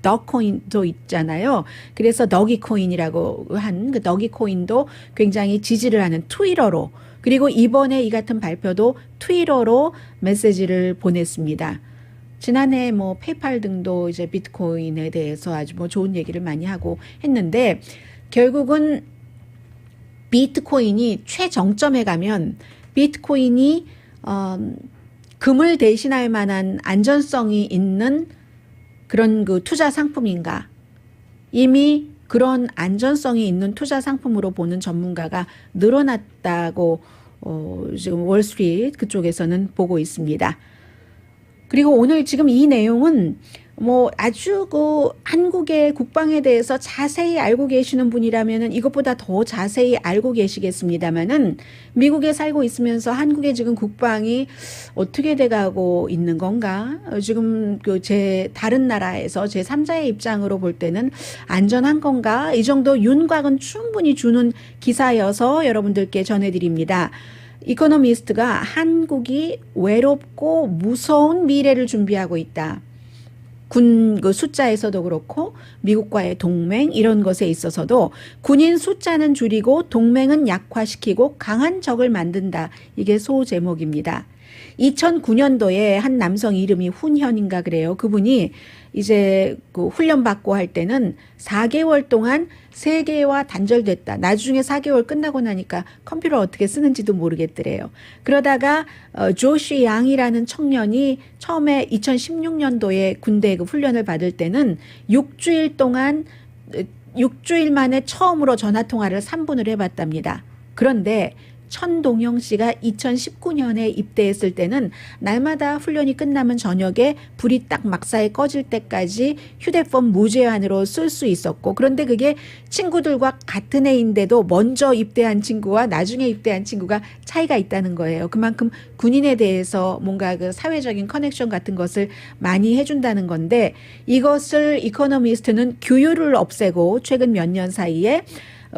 덕코인도 있잖아요. 그래서 덕이코인이라고 한 그 덕이코인도 굉장히 지지를 하는 트위터로 그리고 이번에 이 같은 발표도 트위터로 메시지를 보냈습니다. 지난해 뭐 페이팔 등도 이제 비트코인에 대해서 아주 뭐 좋은 얘기를 많이 하고 했는데 결국은 비트코인이 최정점에 가면 비트코인이 금을 대신할 만한 안전성이 있는 그런 그 투자 상품인가? 이미 그런 안전성이 있는 투자 상품으로 보는 전문가가 늘어났다고 지금 월스트리트 그쪽에서는 보고 있습니다. 그리고 오늘 지금 이 내용은 뭐 아주 그 한국의 국방에 대해서 자세히 알고 계시는 분이라면은 이것보다 더 자세히 알고 계시겠습니다만은 미국에 살고 있으면서 한국의 지금 국방이 어떻게 돼가고 있는 건가? 지금 그 제 다른 나라에서 제 3자의 입장으로 볼 때는 안전한 건가? 이 정도 윤곽은 충분히 주는 기사여서 여러분들께 전해드립니다. 이코노미스트가 한국이 외롭고 무서운 미래를 준비하고 있다. 군 그 숫자에서도 그렇고 미국과의 동맹 이런 것에 있어서도 군인 숫자는 줄이고 동맹은 약화시키고 강한 적을 만든다. 이게 소제목입니다. 2009년도에 한 남성 이름이 훈현인가 그래요. 그분이 이제 그 훈련 받고 할 때는 4개월 동안 세계와 단절됐다. 나중에 4개월 끝나고 나니까 컴퓨터 어떻게 쓰는지도 모르겠더래요. 그러다가 조시 양이라는 청년이 처음에 2016년도에 군대 그 훈련을 받을 때는 6주일 동안 6주일 만에 처음으로 전화 통화를 3분을 해봤답니다. 그런데 천동영 씨가 2019년에 입대했을 때는 날마다 훈련이 끝나면 저녁에 불이 딱 막사에 꺼질 때까지 휴대폰 무제한으로 쓸 수 있었고 그런데 그게 친구들과 같은 해인데도 먼저 입대한 친구와 나중에 입대한 친구가 차이가 있다는 거예요. 그만큼 군인에 대해서 뭔가 그 사회적인 커넥션 같은 것을 많이 해준다는 건데 이것을 이코노미스트는 규율을 없애고 최근 몇 년 사이에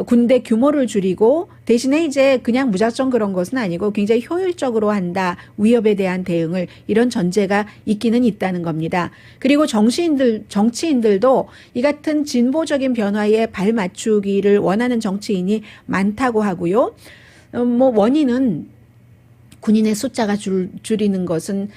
군대 규모를 줄이고 대신에 이제 그냥 무작정 그런 것은 아니고 굉장히 효율적으로 한다. 위협에 대한 대응을 이런 전제가 있기는 있다는 겁니다. 그리고 정치인들도 이 같은 진보적인 변화에 발맞추기를 원하는 정치인이 많다고 하고요. 뭐 원인은 군인의 숫자가 줄이는 것은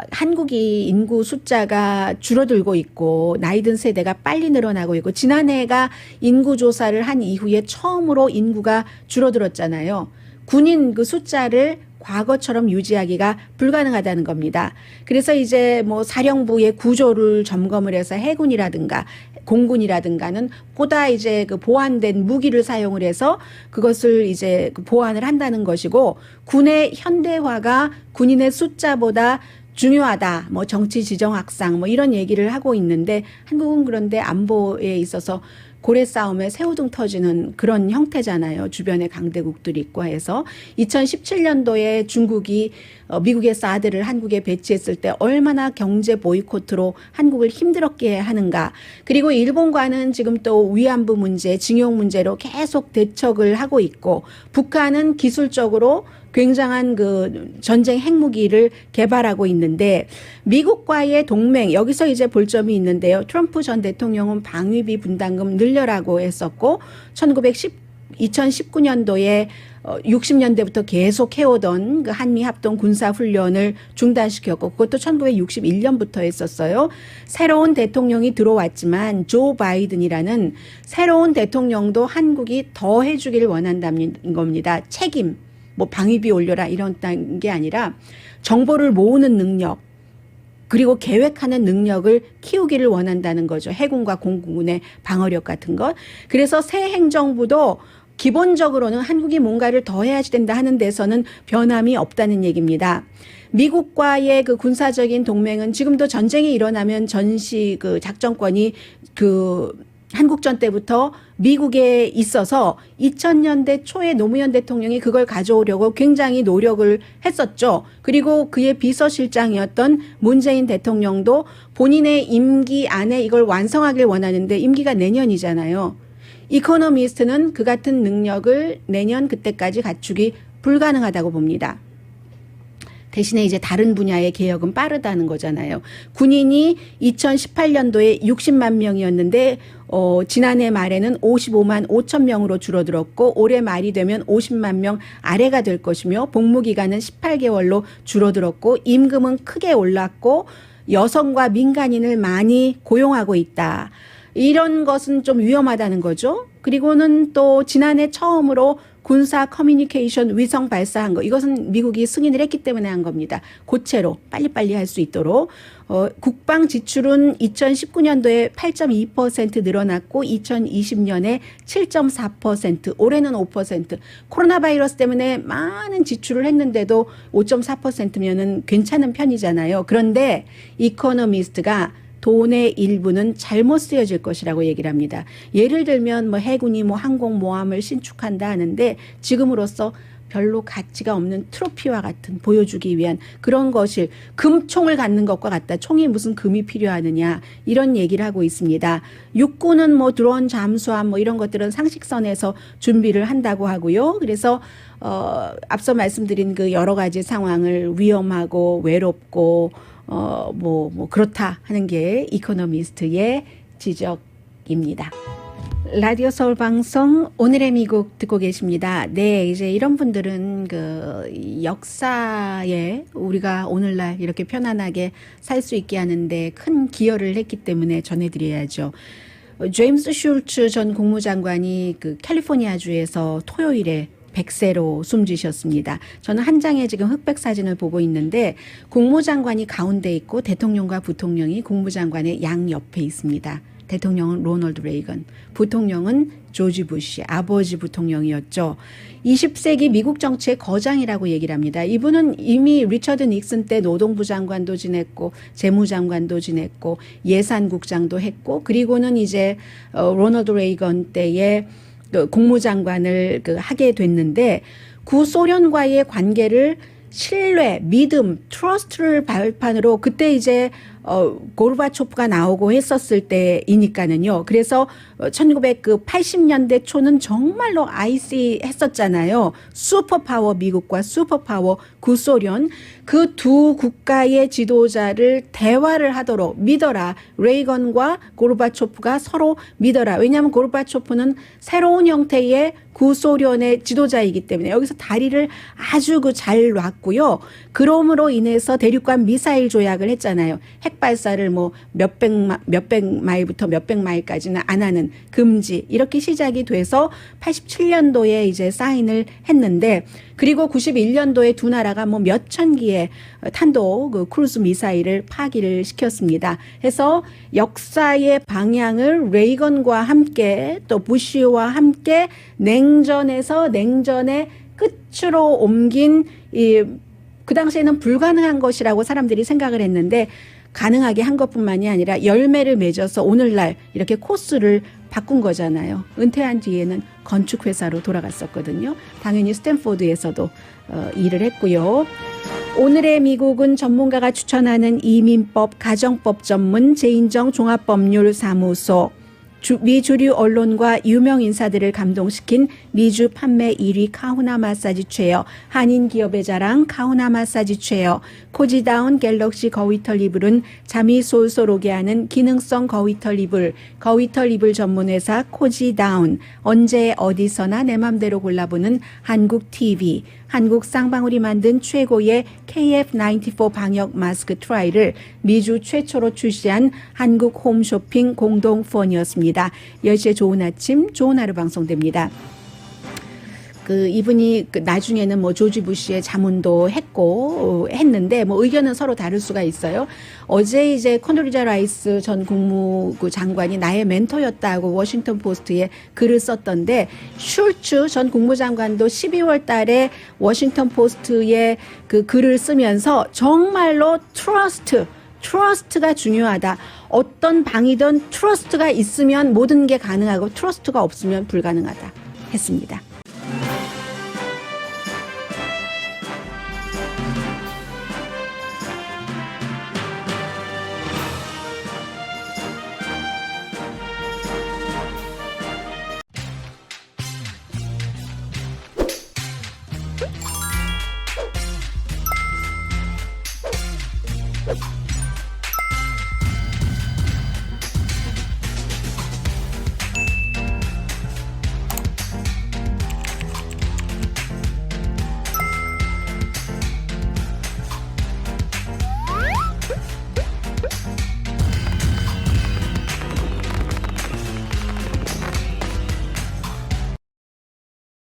한국이 인구 숫자가 줄어들고 있고 나이 든 세대가 빨리 늘어나고 있고 지난해가 인구조사를 한 이후에 처음으로 인구가 줄어들었잖아요. 군인 그 숫자를 과거처럼 유지하기가 불가능하다는 겁니다. 그래서 이제 뭐 사령부의 구조를 점검을 해서 해군이라든가 공군이라든가는 보다 이제 그 보완된 무기를 사용을 해서 그것을 이제 보완을 한다는 것이고 군의 현대화가 군인의 숫자보다 중요하다. 뭐 정치 지정 확산 뭐 이런 얘기를 하고 있는데 한국은 그런데 안보에 있어서 고래 싸움에 새우등 터지는 그런 형태잖아요. 주변에 강대국들이 있고 해서 2017년도에 중국이 미국의 사드를 한국에 배치했을 때 얼마나 경제 보이콧으로 한국을 힘들었게 하는가. 그리고 일본과는 지금 또 위안부 문제, 징용 문제로 계속 대척을 하고 있고 북한은 기술적으로 굉장한 그 전쟁 핵무기를 개발하고 있는데 미국과의 동맹 여기서 이제 볼 점이 있는데요. 트럼프 전 대통령은 방위비 분담금 늘려라고 했었고 2019년도에 60년대부터 계속 해오던 그 한미 합동 군사 훈련을 중단시켰고 그것도 1961년부터 했었어요. 새로운 대통령이 들어왔지만 조 바이든이라는 새로운 대통령도 한국이 더 해주기를 원한다는 겁니다. 책임, 뭐 방위비 올려라 이런 게 아니라 정보를 모으는 능력, 그리고 계획하는 능력을 키우기를 원한다는 거죠. 해군과 공군의 방어력 같은 것. 그래서 새 행정부도 기본적으로는 한국이 뭔가를 더 해야지 된다 하는 데서는 변함이 없다는 얘기입니다. 미국과의 그 군사적인 동맹은 지금도 전쟁이 일어나면 전시 그 작전권이 그 한국전 때부터 미국에 있어서 2000년대 초에 노무현 대통령이 그걸 가져오려고 굉장히 노력을 했었죠. 그리고 그의 비서실장이었던 문재인 대통령도 본인의 임기 안에 이걸 완성하길 원하는데 임기가 내년이잖아요. 이코노미스트는 그 같은 능력을 내년 그때까지 갖추기 불가능하다고 봅니다. 대신에 이제 다른 분야의 개혁은 빠르다는 거잖아요. 군인이 2018년도에 60만 명이었는데 지난해 말에는 55만 5천 명으로 줄어들었고 올해 말이 되면 50만 명 아래가 될 것이며 복무기간은 18개월로 줄어들었고 임금은 크게 올랐고 여성과 민간인을 많이 고용하고 있다. 이런 것은 좀 위험하다는 거죠. 그리고는 또 지난해 처음으로 군사 커뮤니케이션 위성 발사한 거, 이것은 미국이 승인을 했기 때문에 한 겁니다. 고체로 빨리빨리 할 수 있도록. 국방 지출은 2019년도에 8.2% 늘어났고 2020년에 7.4%, 올해는 5%. 코로나 바이러스 때문에 많은 지출을 했는데도 5.4%면은 괜찮은 편이잖아요. 그런데 이코노미스트가 돈의 일부는 잘못 쓰여질 것이라고 얘기를 합니다. 예를 들면 뭐 해군이 뭐 항공모함을 신축한다 하는데 지금으로서 별로 가치가 없는 트로피와 같은 보여주기 위한 그런 것을 금총을 갖는 것과 같다. 총이 무슨 금이 필요하느냐 이런 얘기를 하고 있습니다. 육군은 뭐 드론 잠수함 뭐 이런 것들은 상식선에서 준비를 한다고 하고요. 그래서 앞서 말씀드린 그 여러 가지 상황을 위험하고 외롭고 뭐 그렇다 하는 게 이코노미스트의 지적입니다. 라디오 서울 방송 오늘의 미국 듣고 계십니다. 네, 이제 이런 분들은 그 역사에 우리가 오늘날 이렇게 편안하게 살 수 있게 하는데 큰 기여를 했기 때문에 전해드려야죠. 제임스 슐츠 전 국무장관이 그 캘리포니아주에서 토요일에 100세로 숨지셨습니다. 저는 한 장의 지금 흑백 사진을 보고 있는데 국무장관이 가운데 있고 대통령과 부통령이 국무장관의 양옆에 있습니다. 대통령은 로널드 레이건, 부통령은 조지 부시, 아버지 부통령이었죠. 20세기 미국 정치의 거장이라고 얘기를 합니다. 이분은 이미 리처드 닉슨 때 노동부 장관도 지냈고 재무장관도 지냈고 예산국장도 했고 그리고는 이제 로널드 레이건 때에 국무장관을 하게 됐는데 구소련과의 관계를 신뢰, 믿음, 트러스트를 발판으로 그때 이제 고르바초프가 나오고 했었을 때이니까는요. 그래서 1980년대 초는 정말로 아이시했었잖아요. 슈퍼파워 미국과 슈퍼파워 구소련 그 두 국가의 지도자를 대화를 하도록 믿어라. 레이건과 고르바초프가 서로 믿어라. 왜냐하면 고르바초프는 새로운 형태의 구소련의 지도자이기 때문에 여기서 다리를 아주 잘 놨고요. 그럼으로 인해서 대륙간 미사일 조약을 했잖아요. 핵 발사를 뭐 몇백 마일부터 몇백 마일까지는 안 하는 금지 이렇게 시작이 돼서 87년도에 이제 사인을 했는데 그리고 91년도에 두 나라가 뭐 몇천 기의 탄도 그 크루즈 미사일을 파기를 시켰습니다. 해서 역사의 방향을 레이건과 함께 또 부시와 함께 냉전에서 냉전의 끝으로 옮긴 그 당시에는 불가능한 것이라고 사람들이 생각을 했는데 가능하게 한 것뿐만이 아니라 열매를 맺어서 오늘날 이렇게 코스를 바꾼 거잖아요. 은퇴한 뒤에는 건축회사로 돌아갔었거든요. 당연히 스탠포드에서도 일을 했고요. 오늘의 미국은 전문가가 추천하는 이민법, 가정법 전문 재인정 종합법률 사무소 미주류 언론과 유명 인사들을 감동시킨 미주 판매 1위 카후나 마사지 체어, 한인 기업의 자랑 카후나 마사지 체어, 코지다운 갤럭시 거위털 이불은 잠이 솔솔 오게 하는 기능성 거위털 이불 전문회사 코지다운, 언제 어디서나 내 맘대로 골라보는 한국 TV, 한국 쌍방울이 만든 최고의 KF94 방역 마스크 트라이를 미주 최초로 출시한 한국 홈쇼핑 공동후원이었습니다. 10시에 좋은 아침, 좋은 하루 방송됩니다. 이분이 나중에는 뭐 조지 부시의 자문도 했는데 뭐 의견은 서로 다를 수가 있어요. 어제 이제 콘돌리자 라이스 전 국무부 장관이 나의 멘토였다고 워싱턴 포스트에 글을 썼던데, 슐츠 전 국무장관도 12월 달에 워싱턴 포스트에 그 글을 쓰면서 정말로 트러스트가 중요하다. 어떤 방이든 트러스트가 있으면 모든 게 가능하고 트러스트가 없으면 불가능하다 했습니다.